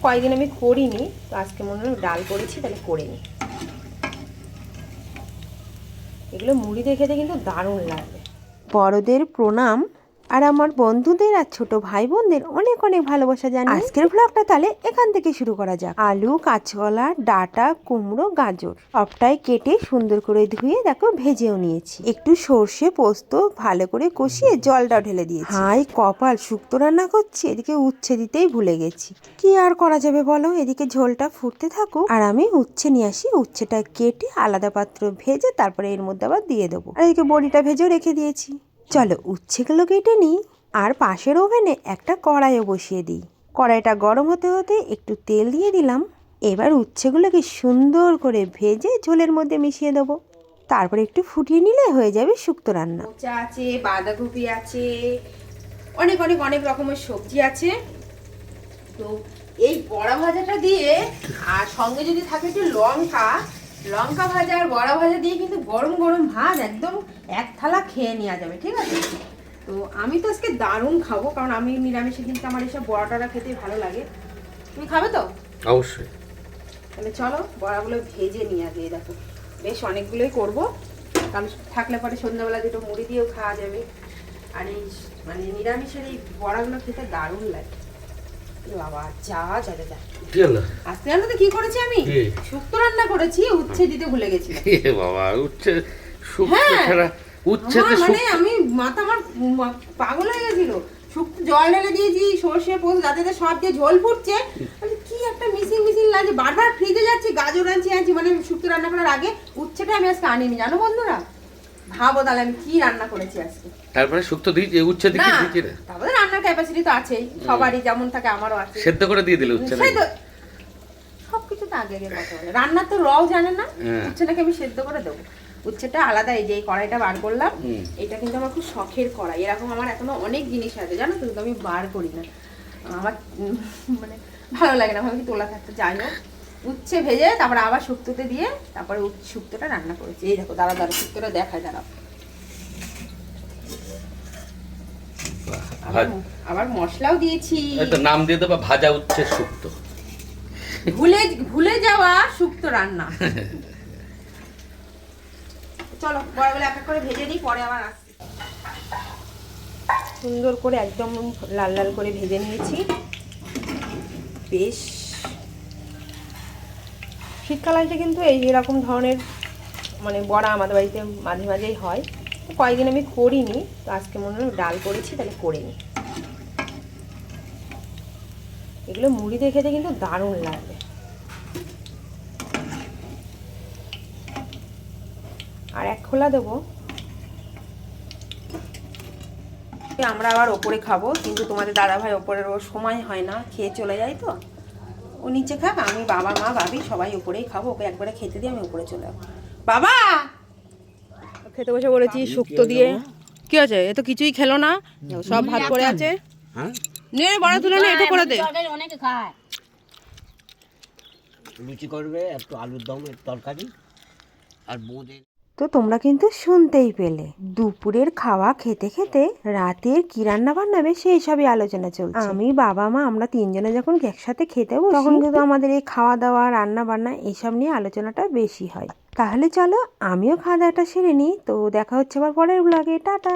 কয়েকদিন আমি করিনি, তো আজকে মনে হলো ডাল করেছি, তাহলে করে নিই। এগুলো মুড়ি দিয়ে খেতে কিন্তু দারুণ লাগবে। বড়দের প্রণাম, আর আমার বন্ধুদের আর ছোট ভাই বোনদের অনেক অনেক ভালোবাসা জানিয়ে আজকের ব্লগটা তাহলে এখান থেকে শুরু করা যাক। আলু, কাঁচকলা, ডাঁটা, কুমড়ো, গাজর সবটাই কেটে সুন্দর করে ধুয়ে দেখো ভেজেও নিয়েছি। একটু সর্ষে পোস্ত ভালো করে কষিয়ে জলটা ঢেলে দিয়েছি। হাই কপাল, শুক্তো রান্না করছি, এদিকে উচ্ছে দিতেই ভুলে গেছি। কি আর করা যাবে বলো, এদিকে ঝোলটা ফুটতে থাকুক আর আমি উচ্ছে নিয়ে আসি। উচ্ছেটা কেটে আলাদা পাত্র ভেজে তারপরে এর মধ্যে আবার দিয়ে দেবো। আর এদিকে বড়িটা ভেজেও রেখে দিয়েছি। চলো উচ্ছেগুলো কেটে নিই, আর পাশের ওভেনে একটা কড়াইও বসিয়ে দিই। কড়াইটা গরম হতে হতে একটু তেল দিয়ে দিলাম। এবার উচ্ছেগুলোকে সুন্দর করে ভেজে ঝোলের মধ্যে মিশিয়ে দেবো। তারপরে একটু ফুটিয়ে নিলে হয়ে যাবে শুক্তো রান্না। মোচা আছে, বাঁধাকপি আছে, অনেক অনেক অনেক রকমের সবজি আছে। তো এই বড়া ভাজাটা দিয়ে আর সঙ্গে যদি থাকে একটু লঙ্কা ভাজা আর বড়া ভাজা দিয়ে কিন্তু গরম গরম ভাত একদম এক থালা খেয়ে নেওয়া যাবে, ঠিক আছে? তো আমি তো আজকে দারুণ খাবো, কারণ আমি নিরামিষে কিন্তু আমার এইসব বড়া টড়া খেতে ভালো লাগে। তুমি খাবে তো? অবশ্যই। তাহলে চলো বড়াগুলো ভেজে নিয়ে আগে। দেখো বেশ অনেকগুলোই করবো, কারণ থাকলে পরে সন্ধ্যাবেলা দুটো মুড়ি দিয়েও খাওয়া যাবে। আর এই মানে নিরামিষের এই বড়াগুলো খেতে দারুণ লাগে। বাবা যা যা যা কি হলো? আজকে রান্না তো কি করেছি আমি? শুক্তো রান্না করেছি, উচ্ছে দিতে ভুলে গেছি। এ বাবা, উচ্ছে শুক্তো ছাড়া উচ্ছে তো মানে আমি মাথা আমার পাগল হয়ে গেছিল। শুক্তো জল ঢেলে দিয়েছি, সর্ষে পোস্ত যাতে সব দিয়ে ঝোল ফুটছে, কি একটা মিসিং মিসিং লাগছে। বারবার ফ্রিজে যাচ্ছি, গাজর আনছি মানে শুক্তো রান্না করার আগে উচ্ছেটা আমি আজকে আনিনি, জানো বন্ধুরা? ভাবো তাহলে আমি কি রান্না করেছি আজকে। তারপরে শুক্তো দিয়েছি, উচ্ছে দিয়েছি না? তারপরে রান্নার ক্যাপাসিটি তো আছেই, সবারই যেমন থাকে আমারও আছে। সেদ্ধ করে দিয়ে দিলে উচ্ছে না? সবকিছু তো আগে আগে কথা বলে, রান্না তো রও জানে না। উচ্ছেটাকে আমি সেদ্ধ করে দেবো। উচ্ছেটা আলাদা, এই যে কড়াইটা বার করলাম, এটা কিন্তু আমার খুব শখের কড়াই। এরকম আমার এখনো অনেক জিনিস আছে জানো তো, কিন্তু আমি বার করি না। আমার মানে ভালো লাগে না, ভাবে কি তোলা থাকতে। যাই হোক, উচ্ছে ভেজে তারপরে আবার শুক্তোতে দিয়ে তারপরে শুক্তোটা রান্না করেছি। এই দেখো, দাঁড়া শুক্তোটা দেখায়, দাঁড়াও। আবার মশলাও দিয়েছি। নাম দিয়ে দেবা ভাজা উচ্ছে শুক্তো। ভুলে যাওয়া শুক্তো রান্না। চলো বড়গুলো এক এক করে ভেজে নিই, পরে আবার আসছি। সুন্দর করে একদম লাল লাল করে ভেজে নিয়েছি। বেশ শীতকাল আসলে কিন্তু এরকম ধরনের মানে বড়া আমাদের বাড়িতে মাঝে মাঝেই হয়। কয়েকদিন আমি করিনি, তো আজকে মনে হলো ডাল করেছি, তাহলে করে নিই। এগুলো মুড়ি দিয়ে খেতে কিন্তু দারুণ লাগবে। আর এক খোলা দেবো। আমরা আবার ওপরে খাবো, কিন্তু তোমাদের দাদা ভাই ওপরের ওর সময় হয় না, খেয়ে চলে যায়। তো ও নিচে খাক, আমি বাবা মা ভাবি সবাই উপরেই খাবো। ওকে একবারে খেতে দিয়ে আমি উপরে চলে যাবো। বাবা খেতে বসে পড়েছি শুক্তো দিয়ে। কি আছে? এ তো কিছুই খেলো না, সব ভাত পড়ে আছে। নে বড়া তুলে নে, এটা করে দে। অনেকে খায়, লুচি করবে, একটু আলুর দম, একটু তরকারি আর বোঁদে। তো তোমরা কিন্তু শুনতেই পেলে, দুপুরের খাওয়া খেতে খেতে রাতের কি রান্না বান্নাবে সেই সবই আলোচনা চলছে। আমি বাবা মা আমরা তিনজনে যখন একসাথে খেতে বসি, তখন কিন্তু আমাদের এই খাওয়া দাওয়া রান্না বান্না এইসব নিয়ে আলোচনাটা বেশি হয়। তাহলে চলো আমিও খাওয়া দাওয়াটা সেরে নিই। তো দেখা হচ্ছে আবার পরের ব্লগে। টাটা।